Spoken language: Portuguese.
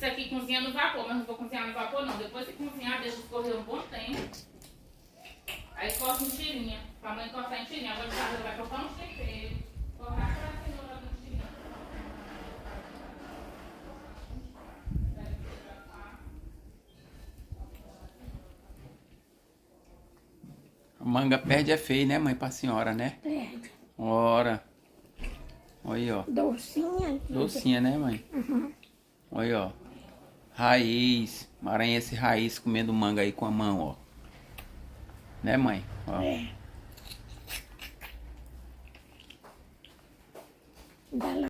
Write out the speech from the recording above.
Isso aqui cozinha no vapor, mas não vou cozinhar no vapor não. Depois que cozinhar, deixa escorrer um bom tempo. Aí corta em tirinha. Pra mãe cortar em tirinha. Agora ela vai cortar um tempero. Cortar pra cenoura no tirinha. A manga perde é feio, né, mãe, pra senhora, né? Perde. Ora. Olha aí, ó. Docinha. Docinha, né, mãe? Uhum. Olha, ó. Raiz. Maranhense raiz comendo manga aí com a mão, ó. Né, mãe? Ó. É. Dá lá.